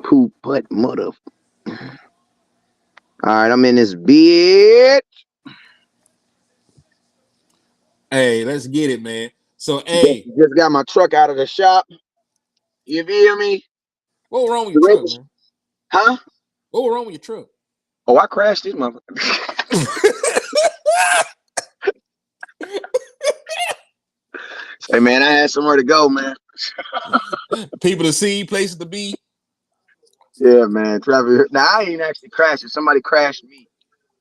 Poop butt mother. All right, I'm in this bitch. Hey, let's get it, man. So, Just, hey, just got my truck out of the shop. You feel me? what was wrong with The your truck, regist- man? Huh? What was wrong with your truck? Oh, I crashed this motherfucker. Say, man, I had somewhere to go, man. People to see, places to be. Yeah, man. Traffic. Now, I ain't actually crashed. Somebody crashed me.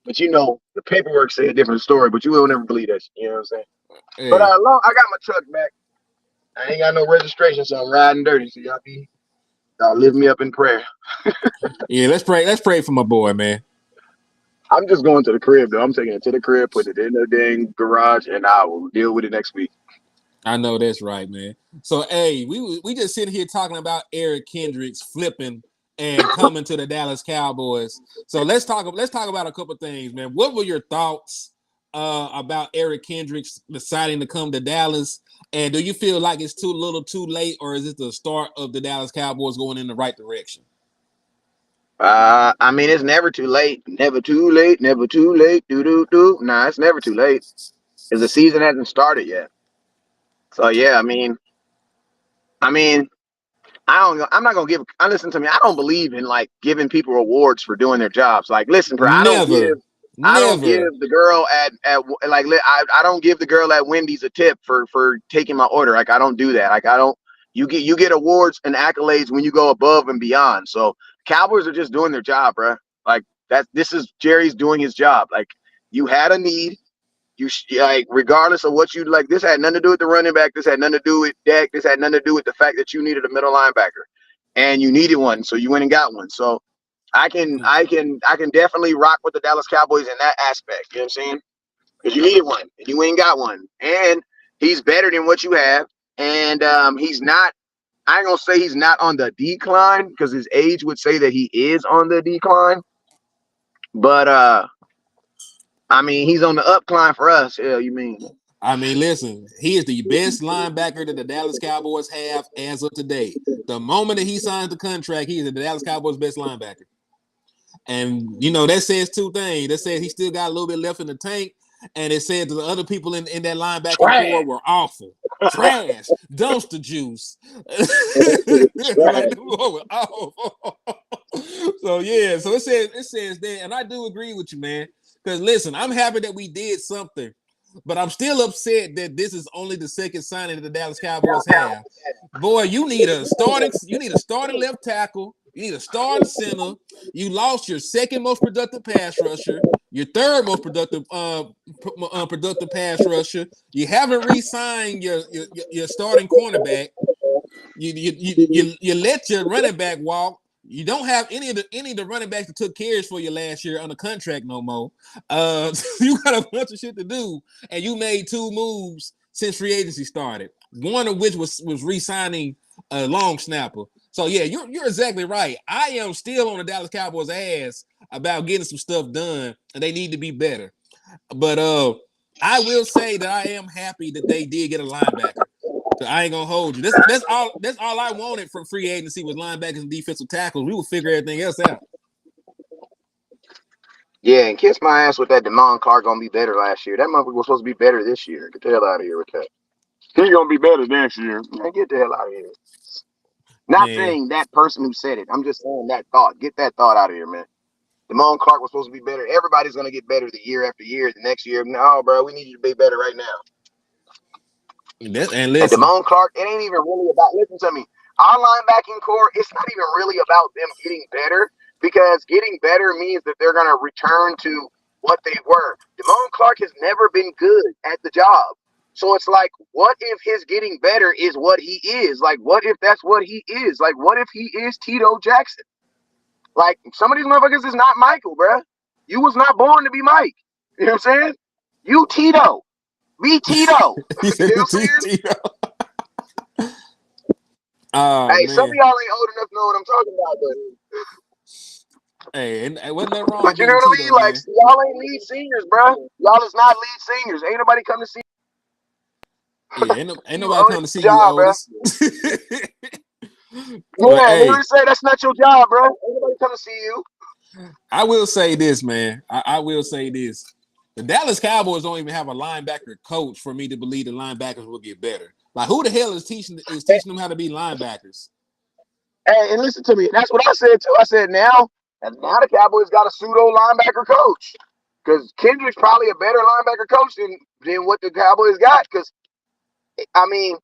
But you know, the paperwork say a different story, but you will never believe that shit. You know what I'm saying? But Hey, I got my truck back. I ain't got no registration, so I'm riding dirty. So y'all lift me up in prayer. yeah, let's pray. Let's pray for my boy, man. I'm just going to the crib though. I'm taking it to the crib, put it in the dang garage, and I will deal with it next week. I know that's right, man. So, hey, we just sitting here talking about Eric Kendricks flipping and coming to the Dallas Cowboys. So let's talk about a couple of things, man. What were your thoughts about Eric Kendricks deciding to come to Dallas? And do you feel like it's too little, too late, or is it the start of the Dallas Cowboys going in the right direction? I mean, it's never too late. Never too late. Never too late. Do do do. Nah, it's never too late because the season hasn't started yet. So yeah, I mean, I don't. I'm not gonna give. Listen to me. I don't believe in like giving people awards for doing their jobs. Like, listen, bro. I don't give. Never, I don't give never. the girl at like I don't give the girl at Wendy's a tip for taking my order. Like I don't do that. Like I don't. You get awards and accolades when you go above and beyond. So Cowboys are just doing their job, bro. Like that. This is Jerry's doing his job. Like you had a need. Like regardless of what you like, this had nothing to do with the running back. This had nothing to do with Dak. This had nothing to do with the fact that you needed a middle linebacker, and you needed one, so you went and got one. So I can definitely rock with the Dallas Cowboys in that aspect. You know what I'm saying? Because you needed one, and you ain't got one, and he's better than what you have, and he's not. I ain't gonna say he's not on the decline because his age would say that he is on the decline, but I mean he's on the upcline for us. Hell, you mean? I mean, listen, he is the best linebacker that the Dallas Cowboys have as of today. The moment that he signs the contract, he is the Dallas Cowboys' best linebacker. And, you know, that says two things. That says he still got a little bit left in the tank. And it said that the other people in that linebacking core Trash. were awful. Trash. Dumpster juice. Like, Trash. they were awful. So, yeah. So, it says that. And I do agree with you, man. Because, listen, I'm happy that we did something. But I'm still upset that this is only the second signing that the Dallas Cowboys have. Boy, you need a starting left tackle. You need a starting center. You lost your second most productive pass rusher, your third most productive pass rusher. You haven't re-signed your starting cornerback. You let your running back walk. You don't have any of the running backs that took carries for you last year on the contract no more. You got a bunch of shit to do, and you made two moves since free agency started. One of which was re-signing a long snapper. So yeah, you're exactly right. I am still on the Dallas Cowboys ass about getting some stuff done, and they need to be better. But I will say that I am happy that they did get a linebacker. So I ain't gonna hold you. That's all I wanted from free agency was linebackers and defensive tackles. We will figure everything else out. Yeah, and kiss my ass with that Damon Clark gonna be better last year. That motherfucker was supposed to be better this year. Get the hell out of here with that. He's gonna be better next year. Man, get the hell out of here. Not Man, saying that person who said it. I'm just saying that thought. Get that thought out of here, man. Damon Clark was supposed to be better. Everybody's gonna get better the year after year. The next year, no, bro, we need you to be better right now. and And listen, Damon Clark, it ain't even really about. Listen to me. Our linebacking core, it's not even really about them getting better because getting better means that they're gonna return to what they were. Damon Clark has never been good at the job. So it's like, what if his getting better is what he is? Like, what if that's what he is? Like, what if he is Tito Jackson? Like, some of these motherfuckers is not Michael, bruh. You was not born to be Mike. You know what I'm saying? You Tito. Be Tito. he You said, know what I'm saying? oh Hey, some of man, y'all ain't old enough to know what I'm talking about, hey, and wasn't that wrong but you know being what I mean? Tito, Like, man? y'all ain't lead seniors, bro. Y'all is not lead seniors. Ain't nobody come to see Yeah, ain't you nobody on coming to see your you, job, bro. Otis. But Yeah, hey, they say that's not your job, bro. Everybody come to see you. I will say this, man. I will say this. The Dallas Cowboys don't even have a linebacker coach for me to believe the linebackers will get better. Like, who the hell is teaching them how to be linebackers? And listen to me. That's what I said too. I said now the Cowboys got a pseudo linebacker coach because Kendrick's probably a better linebacker coach than what the Cowboys got. Because I mean,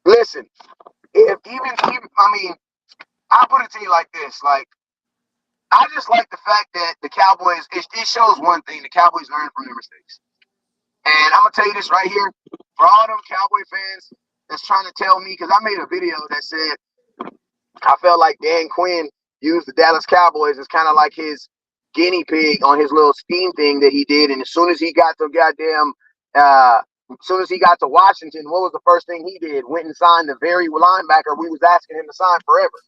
listen, if even I mean, I put it to you like this: like I just like the fact that the Cowboys. It shows one thing: the Cowboys learn from their mistakes. And I'm gonna tell you this right here for all them Cowboy fans that's trying to tell me because I made a video that said I felt like Dan Quinn used the Dallas Cowboys as kind of like his guinea pig on his little scheme thing that he did. And as soon as he got to as soon as he got to Washington, what was the first thing he did? Went and signed the very linebacker we was asking him to sign forever.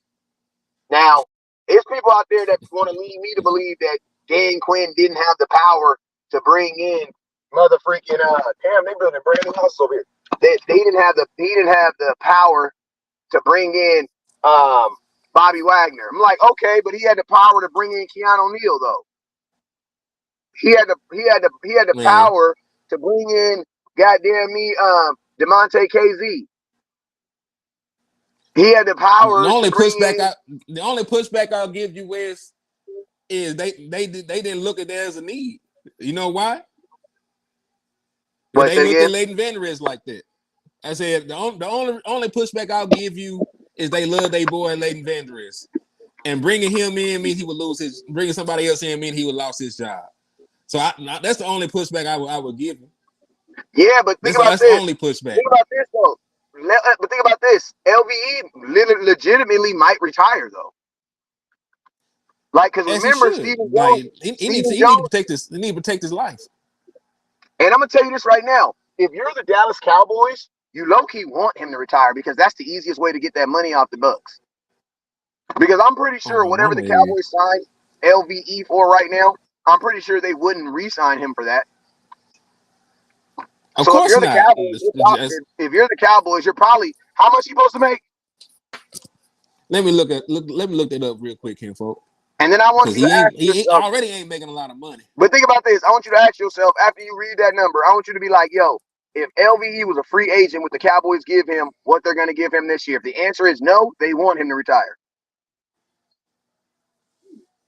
Now, there's people out there that want to lead me to believe that Dan Quinn didn't have the power to bring in mother freaking damn, they building brand new houses over here. He didn't have the power to bring in Bobby Wagner. I'm like, okay, but he had the power to bring in Keanu Neal though. He had the Man, power to bring in goddamn me DeMonte KZ. He had the the power to only bring pushback in. I'll give you is they didn't look at that as a need. You know why? What They say looked at again? Leighton Vander Esch like that. I said the only pushback I'll give you is they love their boy Leighton Vander Esch. And bringing him in means he would lose his. Bringing somebody else in means he would lose his job. So that's the only pushback I would give him. Yeah, but think about That's the this. only pushback. Think about this though. But think about this. LVE legitimately might retire though. Like, because As he remember, should. Stephen Jones, Like he needs Stephen to Jones, protect his. He need to protect his life. and I'm gonna tell you this right now. If you're the Dallas Cowboys, you low-key want him to retire because that's the easiest way to get that money off the Bucks. Because I'm pretty Oh sure my whatever mama the is. Cowboys signed LVE for right now, I'm pretty sure they wouldn't re-sign him for that. Of So if course you're the not. Cowboys, if you're the Cowboys, you're probably how much you supposed to make? Let me look that up real quick, Kinfolk. And then I want Because you to ask he yourself, already ain't making a lot of money. but think about this. I want you to ask yourself after you read that number, I want you to be like, yo, if LVE was a free agent, would the Cowboys give him what they're going to give him this year? If the answer is no, they want him to retire.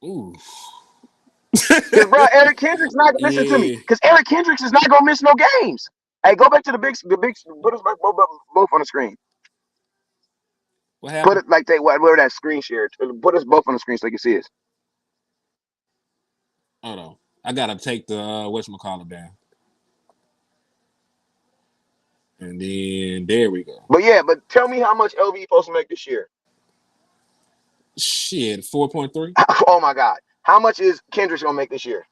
Ooh. Because, bro, Eric Kendricks not going to listen to me. Yeah. Because Eric Kendricks is not going to miss no games. Hey, go back to the big, put us both on the screen. What Put happened? it like whatever that screen share. Put us both on the screen so you can see us. Hold on. I gotta take the whatchamacallit down. And then there we go. But yeah, but tell me how much LVE supposed to make this year. Shit, 4.3. Oh my God. How much is Kendricks going to make this year?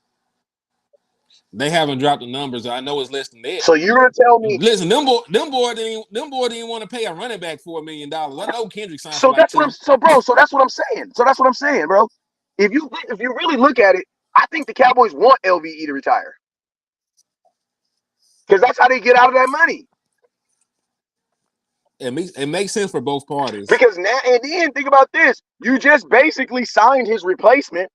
They haven't dropped the numbers. I know it's less than that. So you're going to tell me. Listen, them boy didn't want to pay a running back $4 million. I know Kendrick signed for So like that's what I'm. two. So bro. So that's what I'm saying. Bro. If you really look at it, I think the Cowboys want LVE to retire because that's how they get out of that money. It makes sense for both parties. Because now and then think about this: you just basically signed his replacement.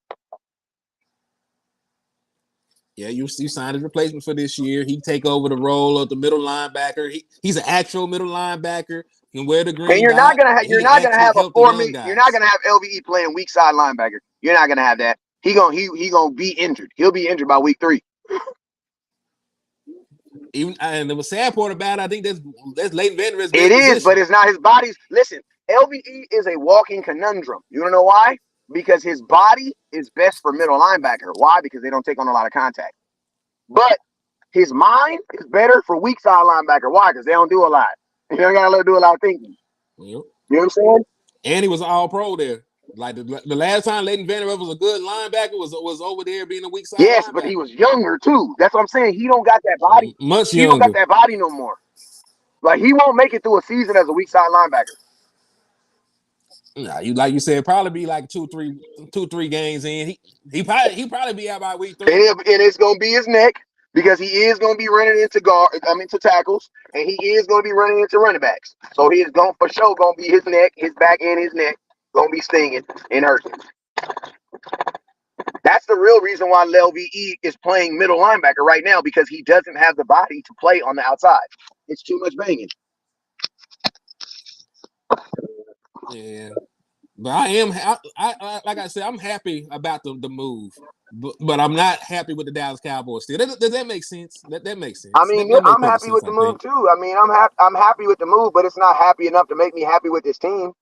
Yeah, you signed his replacement for this year. He take over the role of the middle linebacker. He's an actual middle linebacker. He can wear the And green dot, and he can actually have a help the 4 young million. You're not guys. gonna have LVE playing weak side linebacker. You're not gonna have that. He gonna be injured. He'll be injured by week 3. Even and the sad part about it, I think that's Leighton Vander Esch's It best is, but position. it's not his body's. Listen, LVE is a walking conundrum. You don't know why? Because his body is best for middle linebacker. Why? Because they don't take on a lot of contact. But his mind is better for weak side linebacker. Why? Because they don't do a lot. You don't gotta do a lot of thinking. Yep. You know what I'm saying? And he was all pro there. Like the last time Leighton Vander Esch was a good linebacker was over there being a weak side Yes, but he linebacker. was younger too. That's what I'm saying. He don't got that body. Much He don't got younger. that body no more. Like he won't make it through a season as a weak side linebacker. Nah, you said, probably be like 2-3 games in. He probably be out by week 3. And it's gonna be his neck. because he is going to be running into tackles, and he is going to be running into running backs. So he is going for sure going to be his neck, his back, and his neck going to be stinging and hurting. That's the real reason why LVE is playing middle linebacker right now, because he doesn't have the body to play on the outside. It's too much banging. Yeah, but I am. I like I said, I'm happy about the move, but I'm not happy with the Dallas Cowboys still. Does that make sense? That makes sense. I mean, That makes I'm perfect happy sense, with the I move think. too. I mean, I'm happy with the move, but it's not happy enough to make me happy with this team.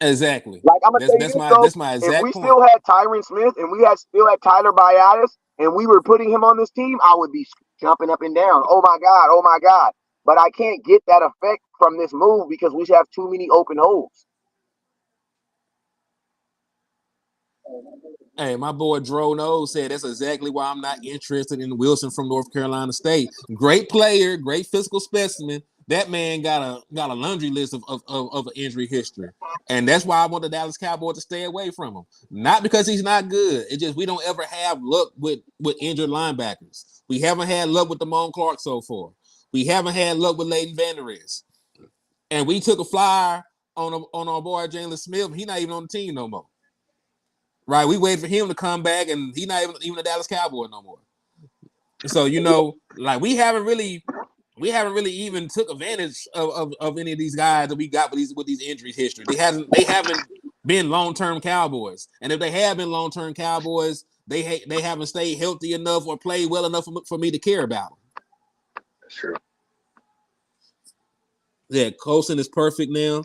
Exactly. Like, I'm gonna tell you That's this my though, that's my if we exact point. still had Tyron Smith and we still had Tyler Biadasz and we were putting him on this team, I would be jumping up and down. Oh my God, oh my God. But I can't get that effect from this move because we have too many open holes. Hey, my boy Dro Knows said that's exactly why I'm not interested in Wilson from North Carolina State. Great player, great physical specimen. That man got a laundry list of injury history. And that's why I want the Dallas Cowboys to stay away from him. Not because he's not good. It's just we don't ever have luck with injured linebackers. We haven't had luck with Damone Clark so far. We haven't had luck with Leighton Vander Esch. And we took a flyer on our boy Jalen Smith. He's not even on the team no more. Right, we waited for him to come back, and he's not even a Dallas Cowboy no more. So like we haven't really even took advantage of any of these guys that we got with these injuries history. They haven't been long-term Cowboys, and if they have been long-term Cowboys, they haven't stayed healthy enough or played well enough for me to care about them. That's true. Yeah, Colson is perfect now.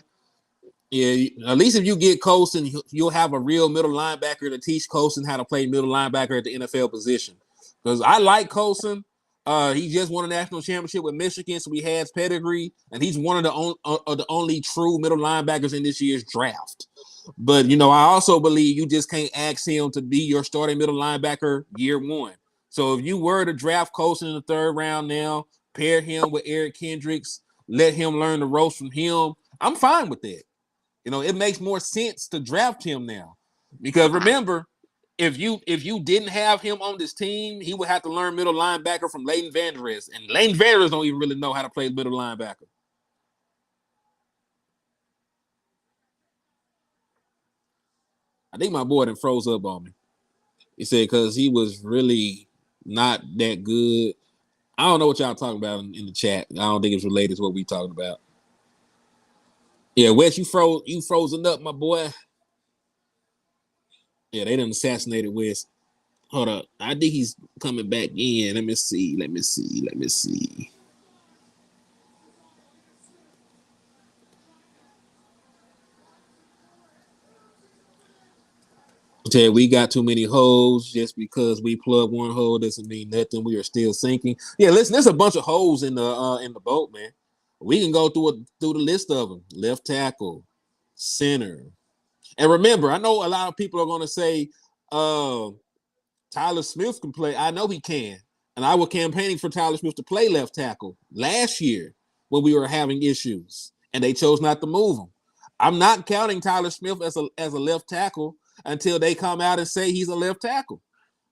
Yeah, at least if you get Colson, you'll have a real middle linebacker to teach Colson how to play middle linebacker at the NFL position. Because I like Colson. He just won a national championship with Michigan, so he has pedigree, and he's one of the only true middle linebackers in this year's draft. But I also believe you just can't ask him to be your starting middle linebacker year one. So if you were to draft Colson in the third round now, pair him with Eric Kendricks, let him learn the ropes from him, I'm fine with that. It makes more sense to draft him now, because remember, if you didn't have him on this team, he would have to learn middle linebacker from Leighton Vander Esch, and Leighton Vander Esch don't even really know how to play middle linebacker. I think my boy done froze up on me. He said because he was really not that good. I don't know what y'all talking about in the chat. I don't think it's related to what we talking about. Yeah, Wes, you frozen up, my boy. Yeah, they done assassinated Wes. Hold up. I think he's coming back in. Let me see. Okay, we got too many holes. Just because we plug one hole doesn't mean nothing. We are still sinking. Yeah, listen, there's a bunch of holes in the boat, man. We can go through the list of them. Left tackle, center. And remember, I know a lot of people are going to say Tyler Smith can play. I know he can. And I was campaigning for Tyler Smith to play left tackle last year when we were having issues, and they chose not to move him. I'm not counting Tyler Smith as a left tackle until they come out and say he's a left tackle.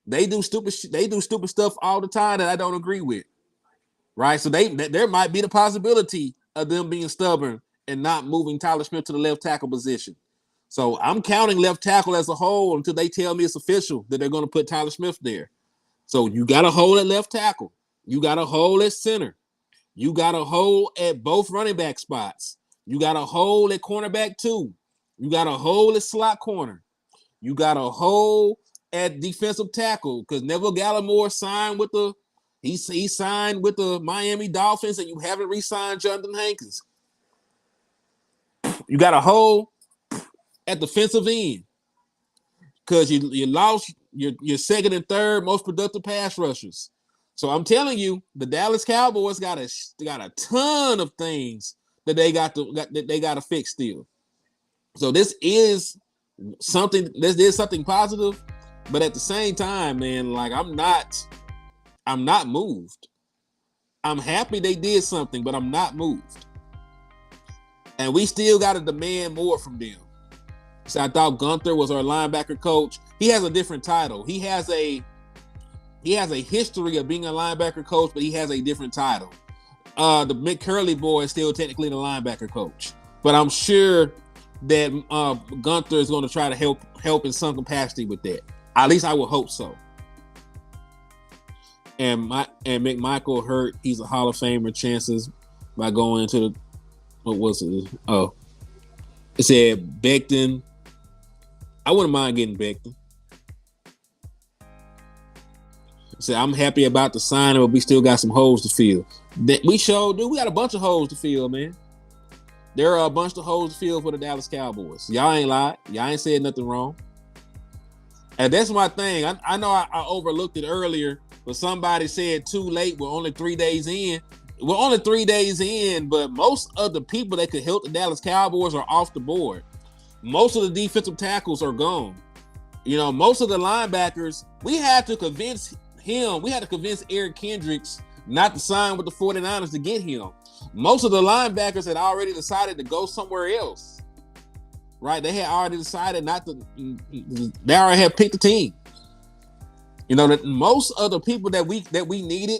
They do stupid stuff all the time that I don't agree with. Right? So there might be the possibility of them being stubborn and not moving Tyler Smith to the left tackle position. So I'm counting left tackle as a whole until they tell me it's official that they're going to put Tyler Smith there. So you got a hole at left tackle. You got a hole at center. You got a hole at both running back spots. You got a hole at cornerback 2. You got a hole at slot corner. You got a hole at defensive tackle because Neville Gallimore signed with he signed with the Miami Dolphins, and you haven't re-signed Jonathan Hankins. You got a hole at defensive end because you lost your second and third most productive pass rushers. So I'm telling you, the Dallas Cowboys got a ton of things that they got to fix still. So this is something. This is something positive, but at the same time, man, like I'm not moved. I'm happy they did something, but I'm not moved. And we still got to demand more from them. So I thought Gunther was our linebacker coach. He has a different title. He has a he has a history of being a linebacker coach, but he has a different title. The Mick Curley boy is still technically the linebacker coach, but I'm sure that Gunther is going to try to help in some capacity with that. At least I would hope so. And McMichael hurt. He's a Hall of Famer. Chances by going into the, what was it? Oh, it said Becton. I wouldn't mind getting Becton. It said I'm happy about the signing, but we still got some holes to fill. We got a bunch of holes to fill, man. There are a bunch of holes to fill for the Dallas Cowboys. Y'all ain't lied. Y'all ain't said nothing wrong. And that's my thing. I know I overlooked it earlier, but somebody said too late. We're only 3 days in. We're only 3 days in, but most of the people that could help the Dallas Cowboys are off the board. Most of the defensive tackles are gone. You know, most of the linebackers, we had to convince Eric Kendricks not to sign with the 49ers to get him. Most of the linebackers had already decided to go somewhere else. Right? They had already decided not to. They already had picked the team. You know that most of the people that we needed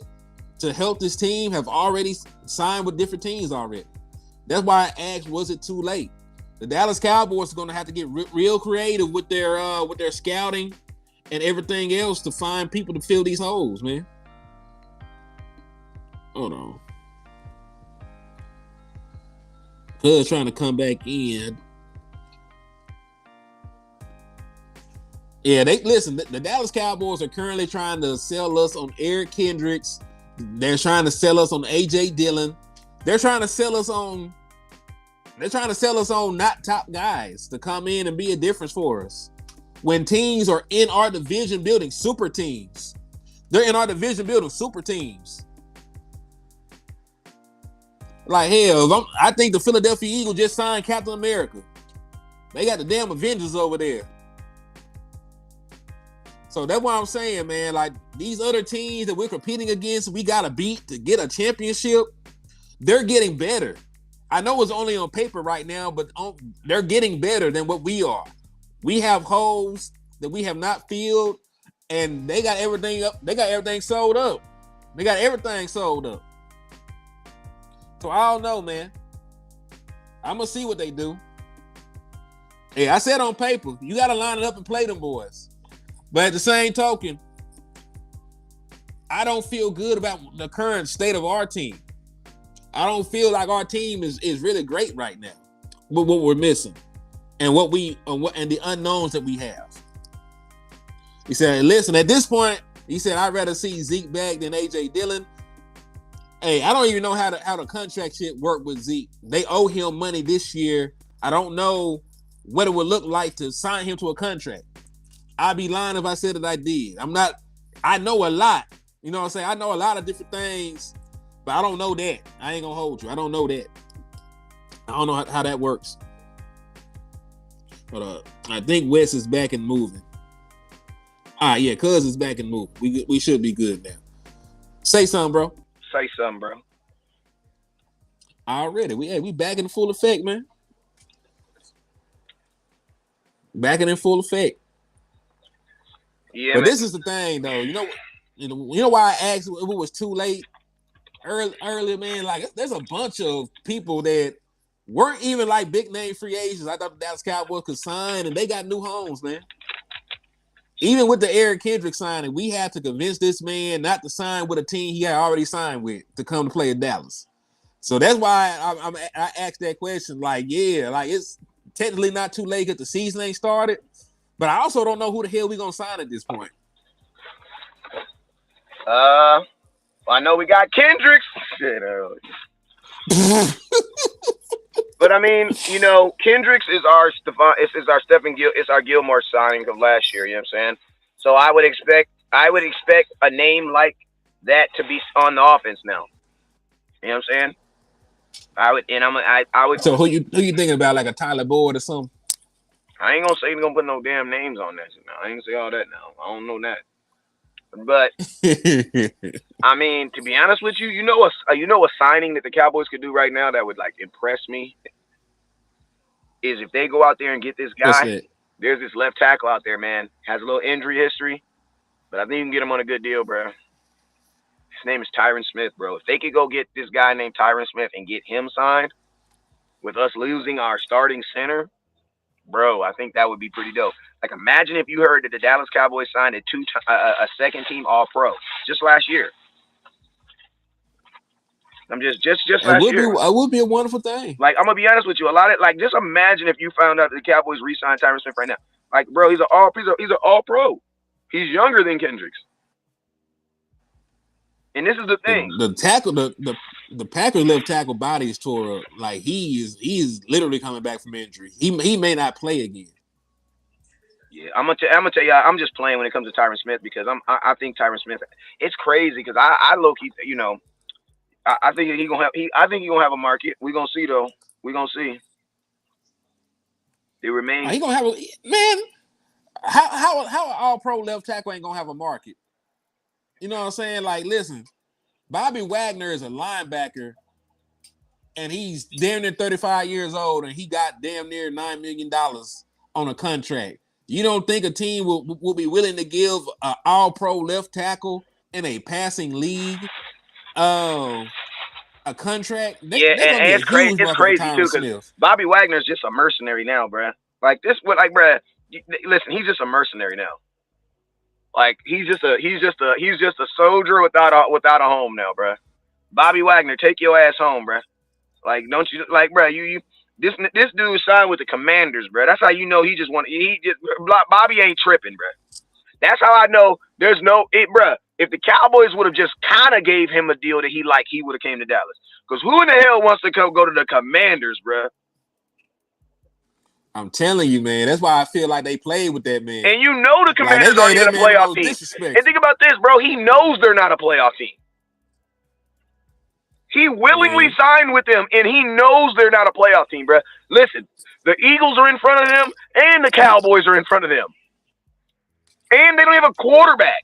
to help this team have already signed with different teams already. That's why I asked, was it too late? The Dallas Cowboys are going to have to get real creative with their scouting and everything else to find people to fill these holes, man. Hold on. Cuz trying to come back in. Yeah, the Dallas Cowboys are currently trying to sell us on Eric Kendricks. They're trying to sell us on AJ Dillon. They're trying to sell us on not top guys to come in and be a difference for us. When teams are in our division building super teams. They're in our division building super teams. Like hell, I think the Philadelphia Eagles just signed Captain America. They got the damn Avengers over there. So that's what I'm saying, man. Like these other teams that we're competing against, we gotta beat to get a championship. They're getting better. I know it's only on paper right now, but they're getting better than what we are. We have holes that we have not filled, and they got everything up. They got everything sold up. So I don't know, man. I'm gonna see what they do. Hey, I said on paper, you gotta line it up and play them boys. But at the same token, I don't feel good about the current state of our team. I don't feel like our team is really great right now. What we're missing, and and the unknowns that we have. He said, "Listen, at this point, he said I'd rather see Zeke back than AJ Dillon." Hey, I don't even know how the contract shit work with Zeke. They owe him money this year. I don't know what it would look like to sign him to a contract. I'd be lying if I said that I did. I know a lot. You know what I'm saying? I know a lot of different things, but I don't know that. I ain't gonna hold you. I don't know that. I don't know how that works. But I think Wes is back and moving. All right, yeah, Cuz is back and moving. We should be good now. Say something, bro. Say something, bro. Already. We back in full effect, man. Back in full effect. Yeah, but man. This is the thing, though. You know why I asked if it was too late earlier, man. Like, there's a bunch of people that weren't even like big name free agents. I thought the Dallas Cowboys could sign, and they got new homes, man. Even with the Eric Kendricks signing, we had to convince this man not to sign with a team he had already signed with to come to play in Dallas. So that's why I asked that question. Like, yeah, like it's technically not too late because the season ain't started. But I also don't know who the hell we gonna sign at this point. I know we got Kendricks. Shit, but I mean, you know, Kendricks is our Gilmore signing of last year. You know what I'm saying? So I would expect a name like that to be on the offense now. You know what I'm saying? I would. So who you thinking about, like a Tyler Boyd or something? I ain't gonna say he's gonna put no damn names on that now. I ain't gonna say all that now. I don't know that. But I mean, to be honest with you, you know a signing that the Cowboys could do right now that would like impress me is if they go out there and get this guy. There's this left tackle out there, man, has a little injury history. But I think you can get him on a good deal, bro. His name is Tyron Smith, bro. If they could go get this guy named Tyron Smith and get him signed with us losing our starting center, bro, I think that would be pretty dope. Like, imagine if you heard that the Dallas Cowboys signed a second-team All-Pro just last year. I'm just last year. It would be a wonderful thing. Like, I'm gonna be honest with you, a lot of just imagine if you found out that the Cowboys re-signed Tyron Smith right now. Like, bro, he's an All-Pro. He's younger than Kendricks. And this is the thing. The Packers left tackle body is tore up. Like he's literally coming back from injury. He may not play again. Yeah, I'm gonna tell you, I'm just playing when it comes to Tyron Smith because I think Tyron Smith. It's crazy because I low key, I think he gonna have a market. We gonna see though. We gonna see. It remains. He gonna have man. How an All-Pro left tackle ain't gonna have a market? You know what I'm saying? Like, listen, Bobby Wagner is a linebacker, and he's damn near 35 years old, and he got damn near $9 million on a contract. You don't think a team will be willing to give an All-Pro left tackle in a passing league a contract? It's crazy. It's crazy too because Bobby Wagner's just a mercenary now, bruh. Like this, bruh. Listen, he's just a mercenary now. Like he's just a soldier without a home now, bruh. Bobby Wagner, take your ass home, bruh. Like, don't you like, bruh? This dude signed with the Commanders, bruh. That's how you know Bobby ain't tripping, bruh. That's how I know there's bruh. If the Cowboys would have just kind of gave him a deal that he liked, he would have came to Dallas. Because who in the hell wants to go to the Commanders, bruh? I'm telling you, man. That's why I feel like they played with that man. And you know the Commanders aren't even a playoff team. And think about this, bro. He knows they're not a playoff team. He willingly signed with them, and he knows they're not a playoff team, bro. Listen, the Eagles are in front of them, and the Cowboys are in front of them. And they don't have a quarterback.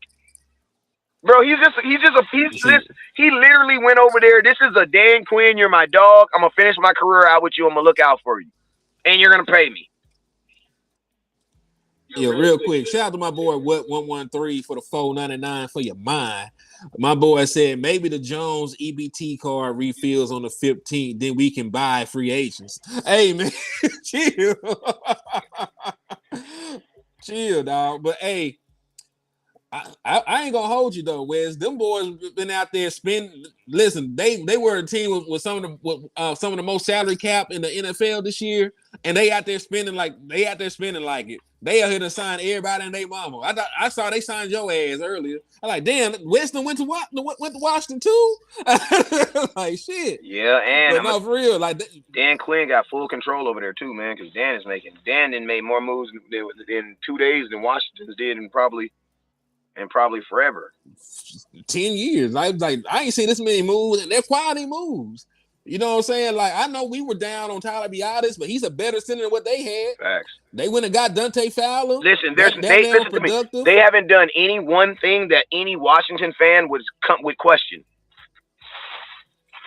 Bro, he literally went over there. This is a Dan Quinn, you're my dog. I'm going to finish my career out with you. I'm going to look out for you. And you're going to pay me. Yeah, real quick. Shout out to my boy, What 113 for the $4.99 for your mind. My boy said maybe the Jones EBT card refills on the 15th, then we can buy free agents. Hey, man, chill. Chill, dog. But, hey, I ain't gonna hold you though, Wes. Them boys been out there spending. Listen, they were a team with some of the most salary cap in the NFL this year, and they out there spending like it. They out here to sign everybody and their mama. I saw they signed your ass earlier. I'm like, damn, Weston went to Washington too. Like shit. Yeah, and but for real, like Dan Quinn got full control over there too, man. Because Dan didn't make more moves in 2 days than Washington's did in probably forever. 10 years. I ain't seen this many moves, and they're quality moves. You know what I'm saying? Like, I know we were down on Tyler Biadasz, but he's a better center than what they had. Facts. They went and got Dante Fowler. Listen, listen to me. They haven't done any one thing that any Washington fan would question.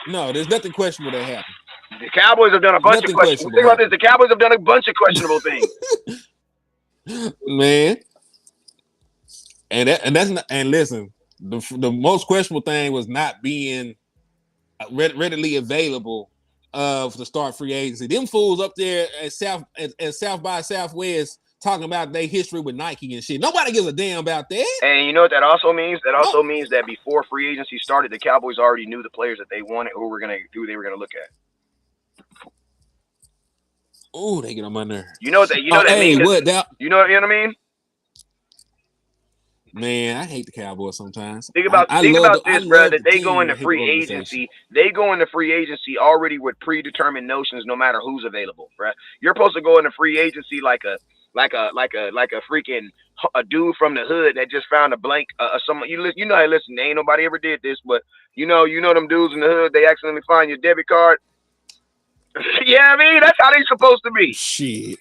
No, there's nothing questionable that happened. The Cowboys have done a bunch of questionable. Think about this. The Cowboys have done a bunch of questionable things. Man. And listen, the most questionable thing was not being readily available to start free agency. Them fools up there at South by Southwest talking about their history with Nike and shit. Nobody gives a damn about that. And you know what that also means? That also means that before free agency started, the Cowboys already knew the players that they wanted, who they were gonna look at. Oh, they get on my nerves. You know that means? You know what I mean? Man, I hate the Cowboys sometimes. Think about this, bro. That they go into free agency. They go into free agency already with predetermined notions, no matter who's available, bro. You're supposed to go into free agency like a freaking a dude from the hood that just found a blank. You know, hey, listen, ain't nobody ever did this, but you know them dudes in the hood. They accidentally find your debit card. Yeah, I mean that's how they supposed to be. Shit.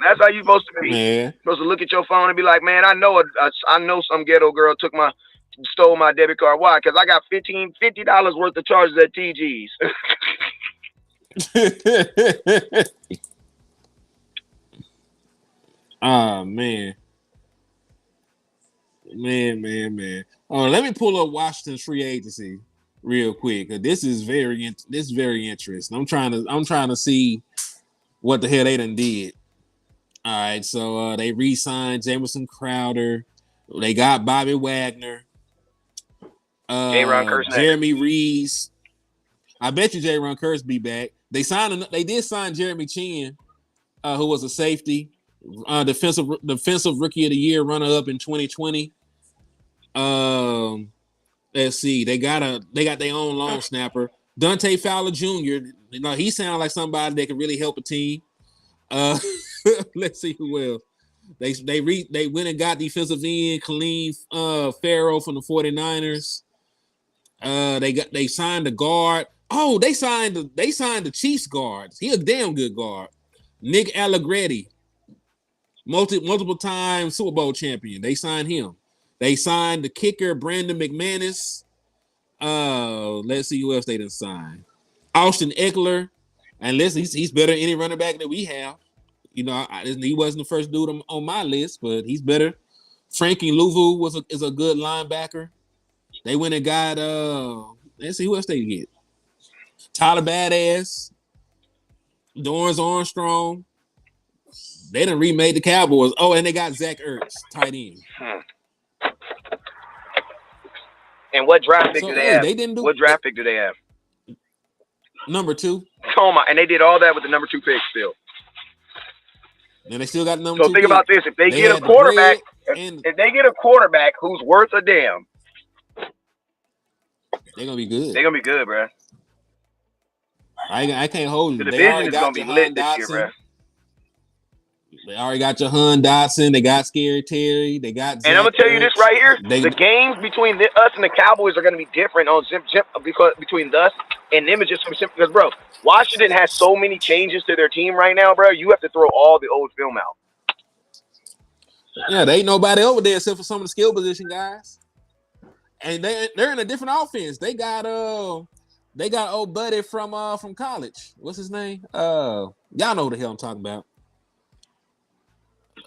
That's how you supposed to be. Man. You're supposed to look at your phone and be like, man, I know some ghetto girl stole my debit card. Why? Because I got $50 worth of charges at TG's. Oh man. Man. Let me pull up Washington's free agency real quick. This is very interesting. I'm trying to see what the hell they done did. All right, so they re-signed Jamison Crowder. They got Bobby Wagner. Jeremy Reese. I bet you J-Ron Curse be back. They did sign Jeremy Chin, who was a safety, defensive rookie of the year, runner up in 2020. Let's see. They got their own long snapper, Dante Fowler Jr. You know, he sounds like somebody that can really help a team. Let's see who else. They went and got defensive end Khalil Farrell from the 49ers. They signed a guard. Oh, they signed the Chiefs guard. He a damn good guard. Nick Allegretti, multiple time Super Bowl champion. They signed him. They signed the kicker Brandon McManus. Let's see who else they done signed. Austin Eckler. And listen, he's better than any running back that we have. You know, he wasn't the first dude on my list, but he's better. Frankie Louvu is a good linebacker. They went and got let's see who else they get. Tyler Badass, Dorrance Armstrong. They done remade the Cowboys. Oh, and they got Zach Ertz, tight end. And what draft pick do they have? What draft pick do they have? Number 2. Oh my! And they did all that with the number 2 pick still. And they still got number 2. So think about this: if they get a quarterback, if they get a quarterback who's worth a damn, they're gonna be good. They're gonna be good, bro. I can't hold you. The division is gonna be lit this year, bro. They already got Jahan Dotson. They got Scary Terry. They got. And I'm gonna tell you this right here: the games between us and the Cowboys are gonna be different on zip because between us and them is just simple. Because, bro, Washington has so many changes to their team right now, bro. You have to throw all the old film out. Yeah, there ain't nobody over there except for some of the skill position guys, and they're in a different offense. They got old buddy from college. What's his name? Y'all know who the hell I'm talking about.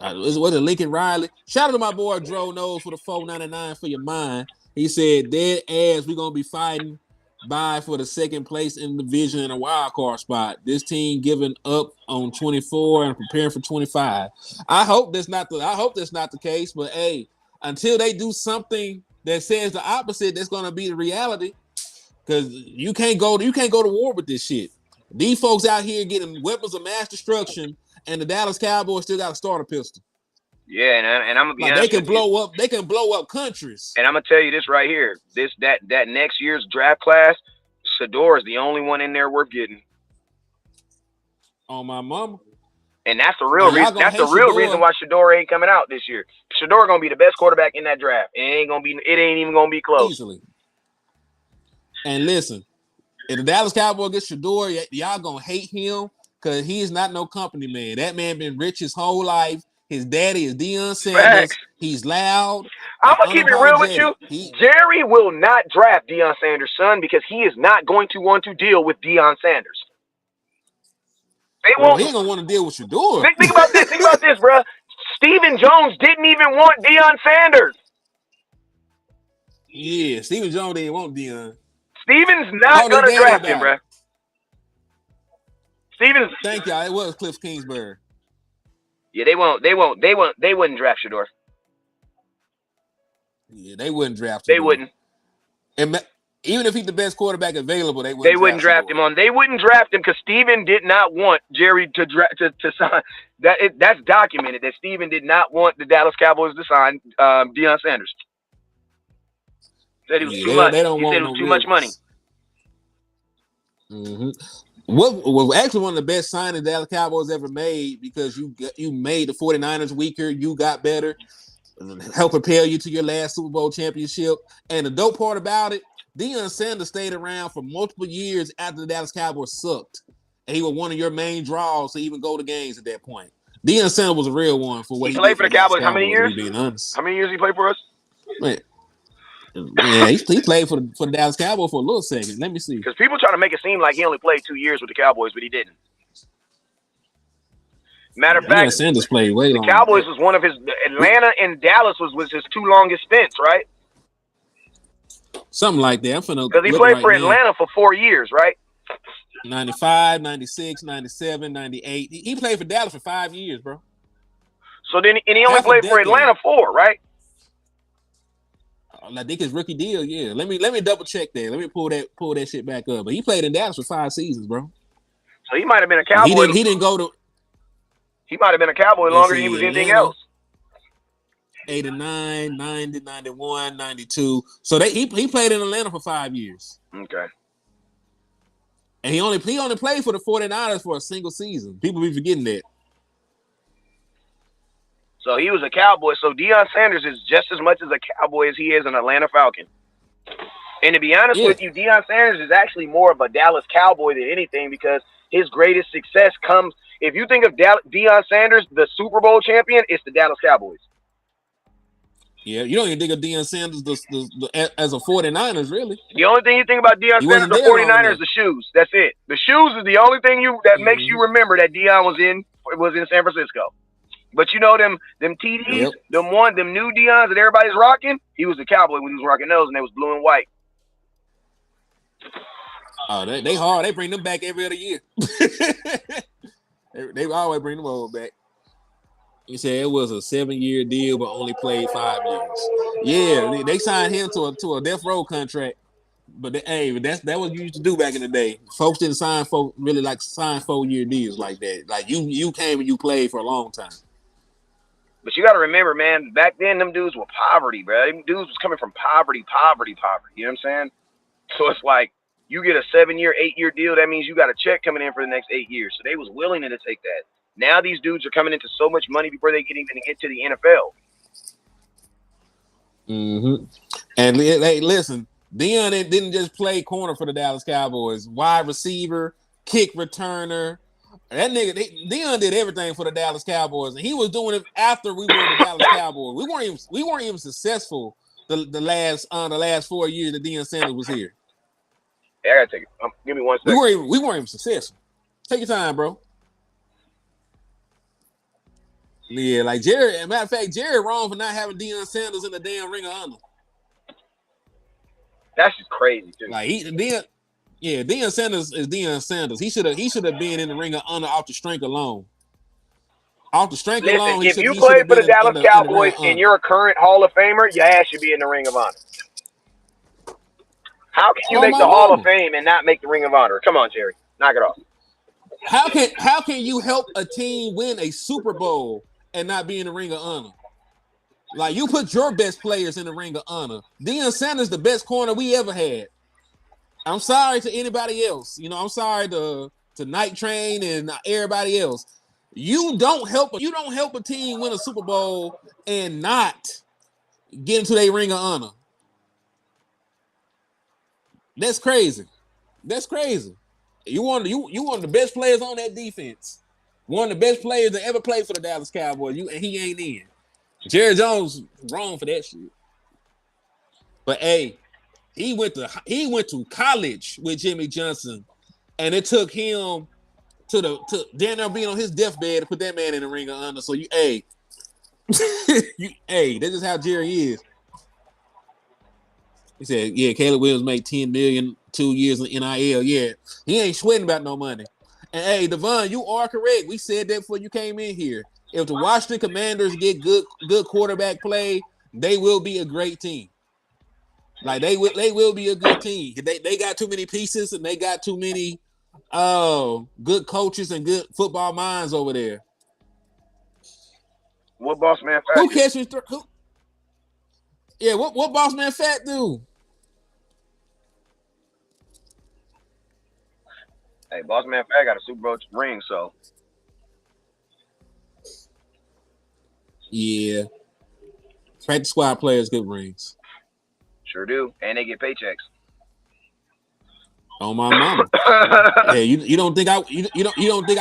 Was it Lincoln Riley? Shout out to my boy Dro Knows for the $4.99 for your mind. He said, dead ass, we're gonna be fighting for the second place in the division and a wild card spot. This team giving up on 24 and preparing for 25. I hope that's not the case, but hey, until they do something that says the opposite, that's gonna be the reality. Because you can't go to war with this shit. These folks out here getting weapons of mass destruction, and the Dallas Cowboys still got a starter pistol. Yeah, and I'm gonna be honest. They can blow up countries. And I'm gonna tell you this right here: that next year's draft class, Shedeur is the only one in there worth getting. On my mama. And that's the real reason. That's the real reason why Shedeur ain't coming out this year. Shedeur gonna be the best quarterback in that draft. It ain't even gonna be close. Easily. And listen, if the Dallas Cowboys get Shedeur, y'all gonna hate him because he is not no company man. That man been rich his whole life. His daddy is Deion Sanders. Facts. He's loud. I'm gonna keep it real with you. Jerry will not draft Deion Sanders' son because he is not going to want to deal with Deion Sanders. He ain't gonna want to deal with Shedeur. Think about this. Think about this, bro. Stephen Jones didn't even want Deion Sanders. Yeah, Stephen Jones didn't want Deion. Steven's not gonna draft him, bro. Steven's. Thank y'all. It was Cliff Kingsbury. Yeah, they wouldn't draft Shedeur. Yeah, they wouldn't draft him. They wouldn't. And even if he's the best quarterback available, they wouldn't draft him on. They wouldn't draft him because Steven did not want Jerry to sign. That's documented that Steven did not want the Dallas Cowboys to sign Deion Sanders. Said he was too much. He said it was too much money. Mm-hmm. What was actually one of the best signings the Dallas Cowboys ever made because you made the 49ers weaker. You got better. Help propel you to your last Super Bowl championship. And the dope part about it, Deion Sanders stayed around for multiple years after the Dallas Cowboys sucked. And he was one of your main draws to even go to games at that point. Deion Sanders was a real one for what he played for the Cowboys. How many years? Being honest. How many years he played for us? Man, he played for the Dallas Cowboys for a little second. Let me see. Because people try to make it seem like he only played 2 years with the Cowboys, but he didn't. Matter of Deion fact, Sanders played way the longer. Cowboys was one of his. Atlanta and Dallas was his 2 longest stints, right? Something like that. I'm finna Because he look played right for now. Atlanta for 4 years, right? 95, 96, 97, 98. He played for Dallas for 5 years, bro. So then, and he only played for Atlanta 4, right? I think his rookie deal, yeah. Let me double check that. Let me pull that shit back up. But he played in Dallas for 5 seasons, bro. So he might have been a Cowboy. He didn't go to. He might have been a Cowboy longer than he was anything else. 89, 90, 91, 92. So he played in Atlanta for 5 years. Okay. And he only played for the 49ers for a single season. People be forgetting that. So he was a Cowboy. So Deion Sanders is just as much as a Cowboy as he is an Atlanta Falcon. And to be honest with you, Deion Sanders is actually more of a Dallas Cowboy than anything because his greatest success comes – if you think of Deion Sanders, the Super Bowl champion, it's the Dallas Cowboys. Yeah, you don't even think of Deion Sanders as a 49ers, really. The only thing you think about Deion Sanders, the 49ers, the shoes. That's it. The shoes is the only thing that makes you remember that Deion was in San Francisco. But you know them TDs, them new Deions that everybody's rocking. He was a Cowboy when he was rocking those, and they was blue and white. Oh, they hard. They bring them back every other year. they always bring them all back. He said it was a 7-year deal, but only played 5 years. Yeah, they signed him to a death row contract. But that was what you used to do back in the day. Folks didn't sign 4-year deals like that. Like you came and you played for a long time. But you got to remember, man, back then them dudes were poverty, bro. Them dudes was coming from poverty. You know what I'm saying? So it's like you get a 7-year, 8-year deal. That means you got a check coming in for the next 8 years. So they was willing to take that. Now these dudes are coming into so much money before they even get to the NFL. Mm-hmm. And hey, listen, Deion didn't just play corner for the Dallas Cowboys. Wide receiver, kick returner. That nigga, Deion did everything for the Dallas Cowboys, and he was doing it after we were the Dallas Cowboys. We weren't even successful the last 4 years that Deion Sanders was here. Yeah, I gotta take it. Give me 1 second. We weren't even successful. Take your time, bro. Yeah, like Jerry. As a matter of fact, Jerry wrong for not having Deion Sanders in the damn Ring of Honor. That's just crazy, too. Like Deion Sanders is Deion Sanders. He should have been in the Ring of Honor off the strength alone. Off the strength alone. If you play for the Dallas Cowboys and you're a current Hall of Famer, your ass should be in the Ring of Honor. How can you make the Hall of Fame and not make the Ring of Honor? Come on, Jerry. Knock it off. How can you help a team win a Super Bowl and not be in the Ring of Honor? Like, you put your best players in the Ring of Honor. Deion Sanders the best corner we ever had. I'm sorry to anybody else. You know, I'm sorry to Night Train and everybody else. You don't help a team win a Super Bowl and not get into their Ring of Honor. That's crazy. That's crazy. You one of the best players on that defense. One of the best players that ever played for the Dallas Cowboys. And he ain't in. Jerry Jones wrong for that shit. But hey, he went to college with Jimmy Johnson, and it took him to Daniel being on his deathbed to put that man in the Ring of Honor. So that's just how Jerry is. He said, "Yeah, Caleb Williams made $10 million 2 years in NIL. Yeah, he ain't sweating about no money." And hey, Devon, you are correct. We said that before you came in here. If the Washington Commanders get good quarterback play, they will be a great team. Like they will be a good team. They got too many pieces and they got too many good coaches and good football minds over there. What boss man fat? Who catches who? Yeah, what boss man fat do? Hey, boss man fat got a Super Bowl ring, so yeah. Practice squad players get rings. Sure do, and they get paychecks. Oh my mama! Hey, you don't think I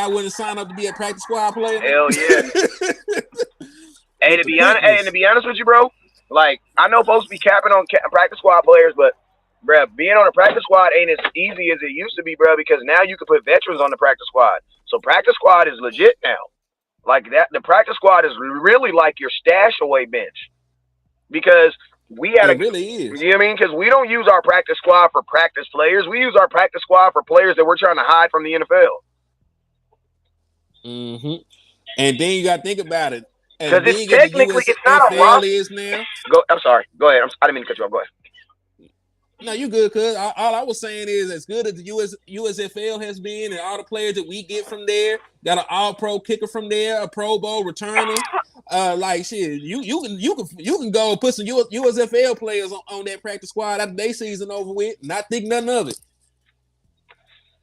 wouldn't sign up to be a practice squad player? Hell yeah! Hey, to be honest with you, bro, like I know folks be capping on practice squad players, but bro, being on a practice squad ain't as easy as it used to be, bro. Because now you can put veterans on the practice squad, so practice squad is legit now. Like that, the practice squad is really like your stash away bench because we had it really is. You know what I mean? Because we don't use our practice squad for practice players. We use our practice squad for players that we're trying to hide from the NFL. Mm-hmm. And then you got to think about it. Because it's technically it's not a roster is now. I'm sorry. Go ahead. I didn't mean to cut you off. Go ahead. No, you good, cuz all I was saying is as good as the USFL has been and all the players that we get from there, got an all-pro kicker from there, a Pro Bowl returner. Like shit, you can go put some USFL players on that practice squad after their season over with, not think nothing of it.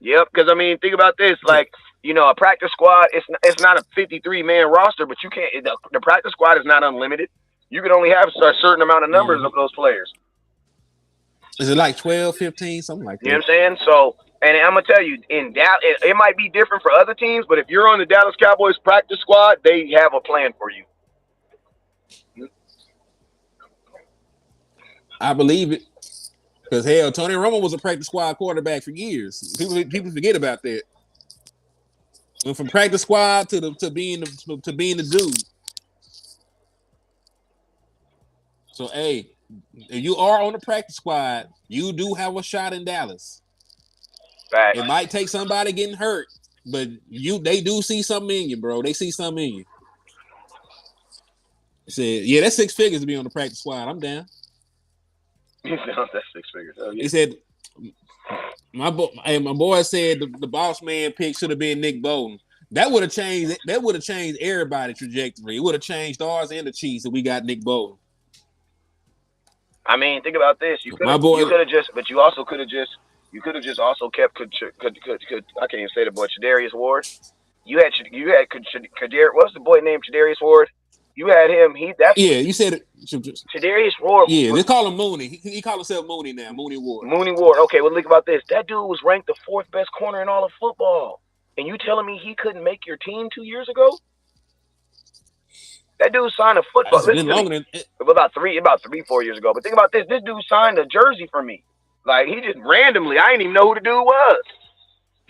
Yep, because I mean, think about this, like, you know, a practice squad, it's not a 53-man roster, but you can't the practice squad is not unlimited. You can only have a certain amount of numbers of those players. Is it like 12, 15, something like that? You know what I'm saying? So, and I'm going to tell you, in Dallas, it might be different for other teams, but if you're on the Dallas Cowboys practice squad, they have a plan for you. I believe it. Because, hell, Tony Romo was a practice squad quarterback for years. People forget about that. Went from practice squad to being the dude. So, hey, if you are on the practice squad, you do have a shot in Dallas. Facts. It might take somebody getting hurt, but they do see something in you, bro. They see something in you. He said, yeah, that's 6 figures to be on the practice squad. I'm down. That's 6 figures. Oh, yeah. He said, my boy said the boss man pick should have been Nick Bolton. That would have changed everybody's trajectory. It would have changed ours and the Chiefs if we got Nick Bolton. I mean, think about this. You could have just also kept I can't even say the boy Kadarius Ward. You had Kadarius. What's the boy named Kadarius Ward? You had him. You said it. Kadarius Ward. Yeah, they call him Mooney. He call himself Mooney now. Mooney Ward. Mooney Ward. Okay, well, think about this. That dude was ranked the 4th best corner in all of football, and you telling me he couldn't make your team 2 years ago? That dude signed a football. About 4 years ago. But think about this. This dude signed a jersey for me. Like, he just randomly, I didn't even know who the dude was.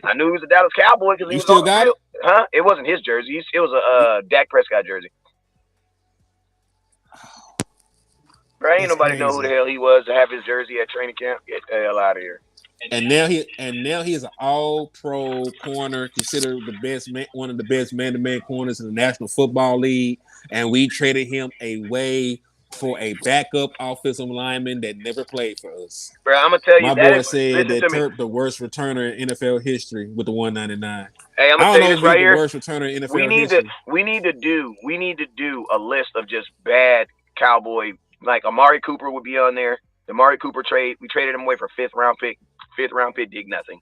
I knew he was a Dallas Cowboy because he was still got it? Huh? It wasn't his jersey. It was a Dak Prescott jersey. Bro, ain't nobody know who the hell he was to have his jersey at training camp. Get the hell out of here. And now he is an all-pro corner, considered one of the best man-to-man corners in the National Football League. And we traded him away for a backup offensive lineman that never played for us. Bro, I'm gonna tell you, my boy said that Turp the worst returner in NFL history with the 199. Hey, I'm gonna tell you this right here. The worst returner in NFL history. We need to do a list of just bad Cowboy. Like Amari Cooper would be on there. The Amari Cooper trade, we traded him away for 5th round pick, did nothing.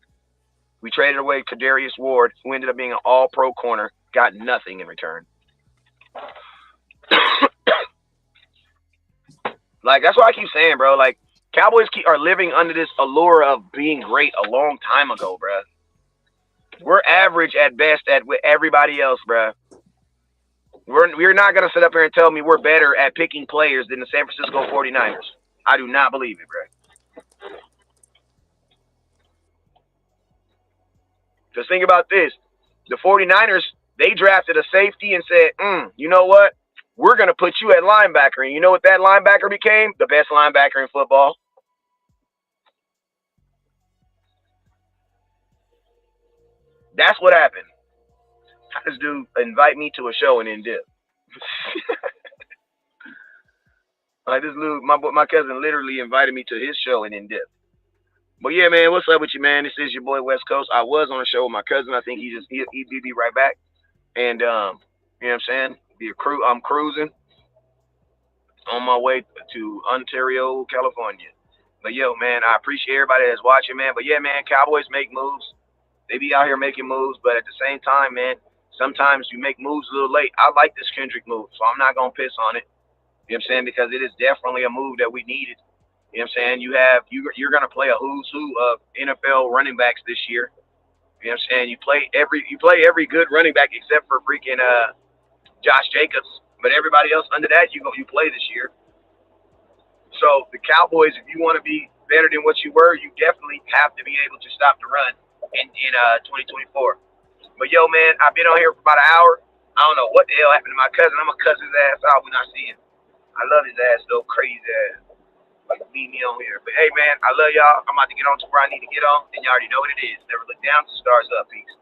We traded away Kadarius Ward, who ended up being an all-pro corner, got nothing in return. Like, that's what I keep saying, bro. Like, Cowboys are living under this allure of being great a long time ago, bro. We're average at best with everybody else, bro. We're not going to sit up here and tell me we're better at picking players than the San Francisco 49ers. I do not believe it, bro. Just think about this. The 49ers, they drafted a safety and said, you know what? We're going to put you at linebacker. And you know what that linebacker became? The best linebacker in football. That's what happened. This dude invite me to a show and then dip. Like this dude, my cousin literally invited me to his show and then dip. But yeah, man, what's up with you, man? This is your boy West Coast. I was on a show with my cousin. I think he'd be right back. And you know what I'm saying? I'm cruising on my way to Ontario, California. But yo, man, I appreciate everybody that's watching, man. But yeah, man, Cowboys make moves. They be out here making moves, but at the same time, man, sometimes you make moves a little late. I like this Kendrick move, so I'm not gonna piss on it. You know what I'm saying? Because it is definitely a move that we needed. You know what I'm saying? You're gonna play a who's who of NFL running backs this year. You know what I'm saying? You play every good running back except for freaking Josh Jacobs, but everybody else under that you play this year. So the Cowboys, if you want to be better than what you were, you definitely have to be able to stop the run in 2024. But yo, man, I've been on here for about an hour. I don't know what the hell happened to my cousin. I'm gonna cuss his ass out when I see him. I love his ass though, crazy ass. Like beat me on here. But hey man, I love y'all. I'm about to get on to where I need to get on, and y'all already know what it is. Never look down to stars up. Peace.